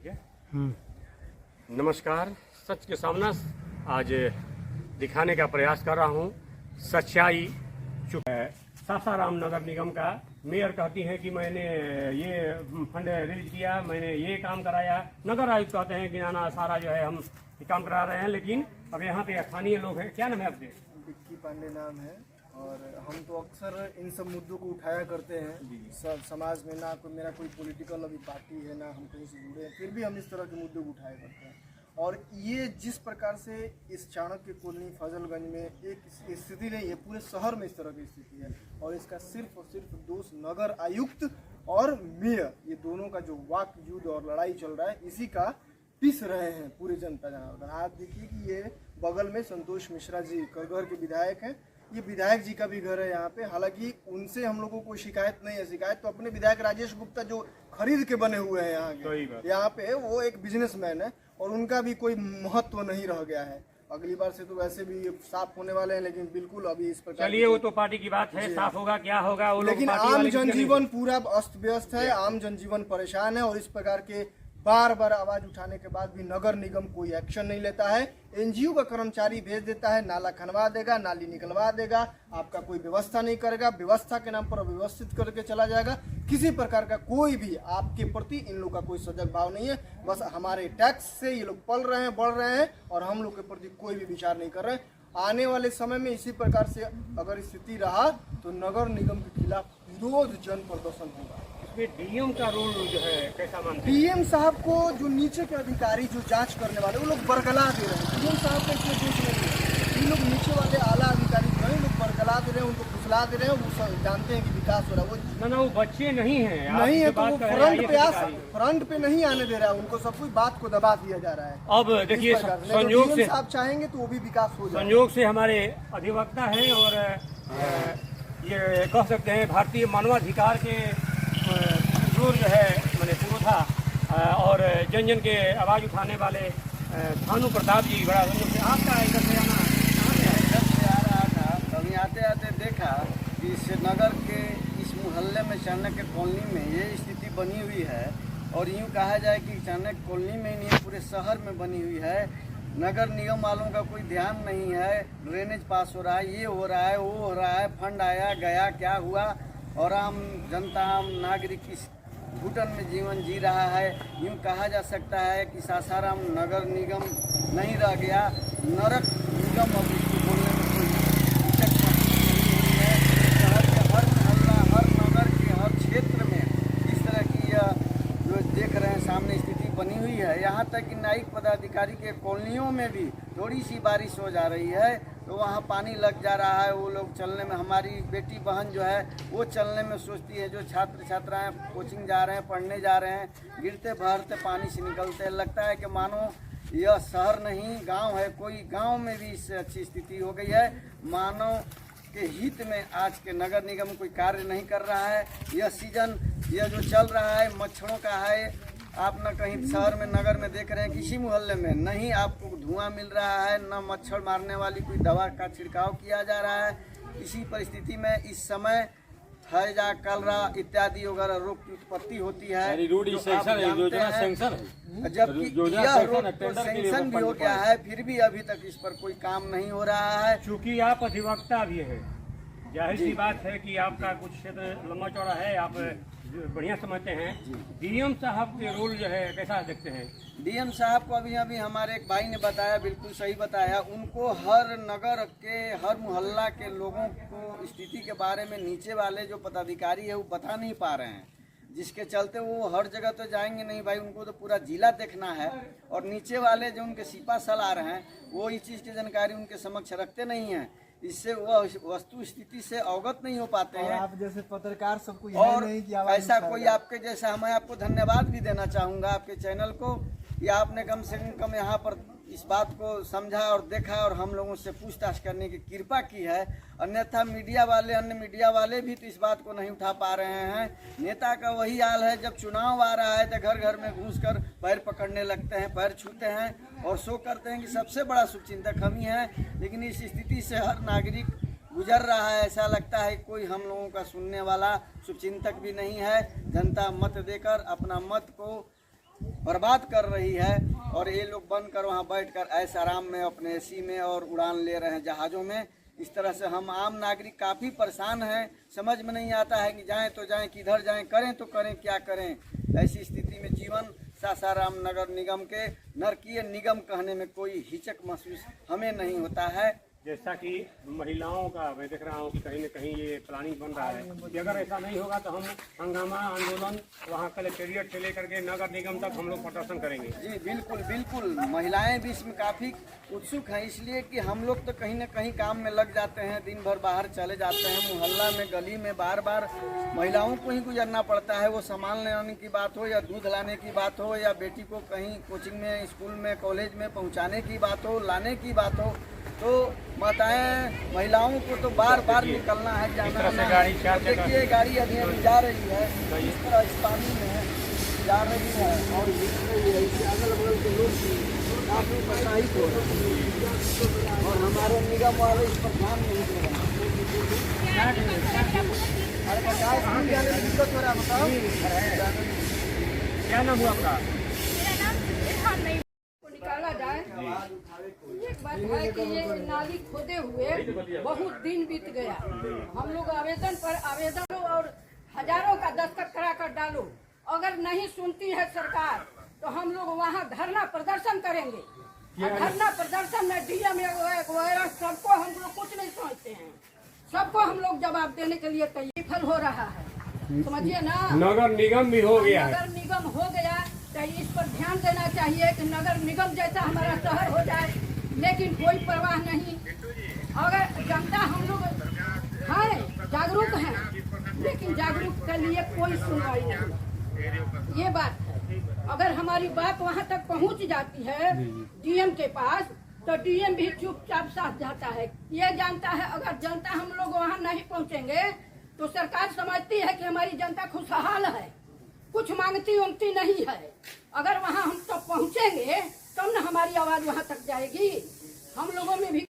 ठीक है। नमस्कार। सच के सामने आज दिखाने का प्रयास कर रहा हूँ। सच्चाई चुप है। सासाराम नगर निगम का मेयर कहती है कि मैंने ये फंड रिलीज किया, मैंने ये काम कराया। नगर आयुक्त कहते हैं कि ना सारा जो है हम काम करा रहे हैं, लेकिन अब यहाँ पे स्थानीय लोग हैं। क्या नाम है आपके? विक्की पांडे नाम है। और हम तो अक्सर इन सब मुद्दों को उठाया करते हैं। सब समाज में ना कोई मेरा कोई पॉलिटिकल अभी पार्टी है, ना हम कहीं से जुड़े हैं, फिर भी हम इस तरह के मुद्दे को उठाया करते हैं। और ये जिस प्रकार से इस चाणक्य कॉलोनी फजलगंज में एक स्थिति नहीं है, पूरे शहर में इस तरह की स्थिति है। और इसका सिर्फ और सिर्फ दोष नगर आयुक्त और मेयर, ये दोनों का जो वाक युद्ध और लड़ाई चल रहा है, इसी का पिस रहे हैं पूरी जनता जनार्दन। आज देखिए कि ये बगल में संतोष मिश्रा जी करगहर के विधायक हैं। ये विधायक जी का भी घर है यहाँ पे। हालांकि उनसे हम लोगों को कोई शिकायत नहीं है। शिकायत तो अपने विधायक राजेश गुप्ता जो खरीद के बने हुए हैं यहाँ पे, वो एक बिजनेसमैन है और उनका भी कोई महत्व नहीं रह गया है। अगली बार से तो वैसे भी साफ होने वाले हैं, लेकिन बिल्कुल अभी इस प्रकार चलिए वो तो पार्टी की बात है, साफ होगा क्या होगा वो। लेकिन आम जनजीवन पूरा अस्त व्यस्त है, आम जनजीवन परेशान है। और इस प्रकार के बार बार आवाज उठाने के बाद भी नगर निगम कोई एक्शन नहीं लेता है। एनजीओ का कर्मचारी भेज देता है, नाला खनवा देगा, नाली निकलवा देगा, आपका कोई व्यवस्था नहीं करेगा, व्यवस्था के नाम पर अव्यवस्थित करके चला जाएगा। किसी प्रकार का कोई भी आपके प्रति इन लोग का कोई सजग भाव नहीं है। बस हमारे टैक्स से ये लोग पल रहे हैं, बढ़ रहे हैं, और हम लोग के प्रति कोई भी विचार नहीं कर रहे हैं। आने वाले समय में इसी प्रकार से अगर स्थिति रहा तो नगर निगम के खिलाफ विरोध जन प्रदर्शन होगा। डीएम का रोल जो है कैसा मानते हैं? डीएम साहब को जो नीचे के अधिकारी जो जांच करने वाले, वो लोग बरगला दे रहे हैं। डीएम साहब का इसमें दोष नहीं है। ये लोग नीचे वाले आला अधिकारी जो है, लोग बरगला दे रहे हैं, उनको फुसला दे रहे हैं। वो सब जानते हैं कि विकास हो रहा है। वो बच्चे नहीं है, नहीं है तो वो फ्रंट पे नहीं आने दे रहा है। उनको सब कुछ बात को दबा दिया जा रहा है। अब देखिए संयोग से साहब चाहेंगे तो वो भी विकास हो जाए। संयोग से हमारे अधिवक्ता है और ये कह सकते हैं भारतीय मानवाधिकार के जो है मैंने पुरोधा और जन जन के आवाज़ उठाने वाले भानु प्रताप जी, बड़ा संयोग से आपका इधर से आना इधर से आ रहा था। अभी आते आते देखा कि इस नगर के इस मोहल्ले में चाणक्य कॉलोनी में ये स्थिति बनी हुई है। और यूँ कहा जाए कि चाणक्य कॉलोनी में नहीं, पूरे शहर में बनी हुई है। नगर निगम वालों का कोई ध्यान नहीं है। ड्रेनेज पास हो रहा है, ये हो रहा है, वो हो रहा है, फंड आया गया, क्या हुआ, और आम जनता आम नागरिक इस घुटन में जीवन जी रहा है। यूँ कहा जा सकता है कि सासाराम नगर निगम नहीं रह गया, नरक निगम अब इसको बोलने में कोई विचक्षणता नहीं है। शहर के हर मोहल्ला, हर नगर के हर क्षेत्र में इस तरह की जो देख रहे हैं सामने स्थिति बनी हुई है। यहाँ तक कि न्यायिक पदाधिकारी के कॉलोनियों में भी थोड़ी सी बारिश हो जा रही है तो वहाँ पानी लग जा रहा है। वो लोग चलने में, हमारी बेटी बहन जो है वो चलने में सोचती है, जो छात्र छात्राएं कोचिंग जा रहे हैं, पढ़ने जा रहे हैं, गिरते भरते पानी से निकलते, लगता है कि मानो यह शहर नहीं गांव है। कोई गांव में भी इससे अच्छी स्थिति हो गई है। मानव के हित में आज के नगर निगम कोई कार्य नहीं कर रहा है। यह सीजन यह जो चल रहा है मच्छरों का है। आप न कहीं शहर में नगर में देख रहे हैं किसी मोहल्ले में नहीं आपको धुआं मिल रहा है, न मच्छर मारने वाली कोई दवा का छिड़काव किया जा रहा है। इसी परिस्थिति में इस समय हैजा, कलरा इत्यादि वगैरह रोग की उत्पत्ति होती है। जबकि यह रोड तो सेंक्शन भी हो गया है, फिर भी अभी तक इस पर कोई काम नहीं हो रहा है। चूँकि आप अधिवक्ता भी है, जाहिर सी बात है कि आपका कुछ क्षेत्र लंबा चौड़ा है, आप बढ़िया समझते हैं। डीएम साहब के रोल जो है कैसा देखते हैं? डीएम साहब को अभी हमारे एक भाई ने बताया, बिल्कुल सही बताया। उनको हर नगर के हर मोहल्ला के लोगों को स्थिति के बारे में नीचे वाले जो पदाधिकारी है वो बता नहीं पा रहे हैं, जिसके चलते वो हर जगह तो जाएंगे नहीं भाई, उनको तो पूरा जिला देखना है। और नीचे वाले जो उनके सिपा सलार हैं वो इस चीज़ की जानकारी उनके समक्ष रखते नहीं हैं। इससे वह वस्तु स्थिति से अवगत नहीं हो पाते हैं। आप जैसे पत्रकार सबको और ऐसा कोई आपके जैसा, मैं आपको धन्यवाद भी देना चाहूँगा आपके चैनल को कि आपने कम से कम यहाँ पर इस बात को समझा और देखा और हम लोगों से पूछताछ करने की कृपा की है। अन्यथा मीडिया वाले, अन्य मीडिया वाले भी तो इस बात को नहीं उठा पा रहे हैं। नेता का वही हाल है, जब चुनाव आ रहा है तो घर घर में घुसकर पैर पकड़ने लगते हैं, पैर छूते हैं और शो करते हैं कि सबसे बड़ा शुभचिंतक हम ही हैं। लेकिन इस स्थिति से हर नागरिक गुजर रहा है। ऐसा लगता है कोई हम लोगों का सुनने वाला शुभचिंतक भी नहीं है। जनता मत देकर अपना मत को बर्बाद कर रही है। और ये लोग बनकर वहाँ बैठकर ऐश आराम में अपने एसी में और उड़ान ले रहे हैं जहाज़ों में। इस तरह से हम आम नागरिक काफ़ी परेशान हैं, समझ में नहीं आता है कि जाएं तो जाएं, किधर जाएं, करें तो करें, क्या करें। ऐसी स्थिति में जीवन सासाराम नगर निगम के नरकीय निगम कहने में कोई हिचक महसूस हमें नहीं होता है। जैसा कि महिलाओं का मैं देख रहा हूँ कि कहीं न कहीं ये प्लानिंग बन रहा है कि अगर ऐसा नहीं होगा तो हम हंगामा आंदोलन वहाँ कलेक्टेरिएट से लेकर के नगर निगम तक हम लोग प्रदर्शन करेंगे। जी बिल्कुल बिल्कुल, महिलाएं भी इसमें काफ़ी उत्सुक हैं, इसलिए कि हम लोग तो कहीं न कहीं काम में लग जाते हैं, दिन भर बाहर चले जाते हैं, मोहल्ला में गली में बार बार महिलाओं को ही गुजरना पड़ता है। वो सामान लाने की बात हो या दूध लाने की बात हो या बेटी को कहीं कोचिंग में, स्कूल में, कॉलेज में पहुँचाने की बात हो, लाने की बात हो, तो माताएं महिलाओं को तो बार बार निकलना है, जाना है। देखिए गाड़ी अभी जा रही है, इस तरह इस पानी में जा रही है और इससे अगल बगल के लोग भी काफ़ी प्रसाहित हो रहे हैं और हमारे निगम वाले इस पर ध्यान नहीं दे रहे हैं। दिक्कत हो रहा है, बताओ क्या नाम हुआ आपका? निकाला जाए। एक बात है कि ये नाली खोदे हुए बहुत दिन बीत गया। हम लोग आवेदन पर आवेदन और हजारों का दस्तखत करा कर डालो, अगर नहीं सुनती है सरकार तो हम लोग वहाँ धरना प्रदर्शन करेंगे। और धरना प्रदर्शन में डीएम वगैरह सबको हम लोग कुछ नहीं समझते हैं, सबको हम लोग जवाब देने के लिए तैयार। विफल हो रहा है, समझिए ना। नगर निगम भी हो गया है। नगर निगम हो गया तो इस पर ध्यान देना चाहिए कि नगर निगम जैसा हमारा शहर हो जाए, लेकिन कोई परवाह नहीं। अगर जनता हम लोग हैं जागरूक हैं, लेकिन जागरूक के लिए कोई सुनवाई नहीं। ये बात है, अगर हमारी बात वहाँ तक पहुँच जाती है डीएम के पास तो डीएम भी चुपचाप साथ जाता है। ये जानता है अगर जनता हम लोग वहाँ नहीं पहुँचेंगे तो सरकार समझती है कि हमारी जनता खुशहाल है, कुछ मांगती उंगती नहीं है। अगर वहाँ हम तब पहुँचेंगे तब न हमारी आवाज़ वहाँ तक जाएगी। हम लोगों में भी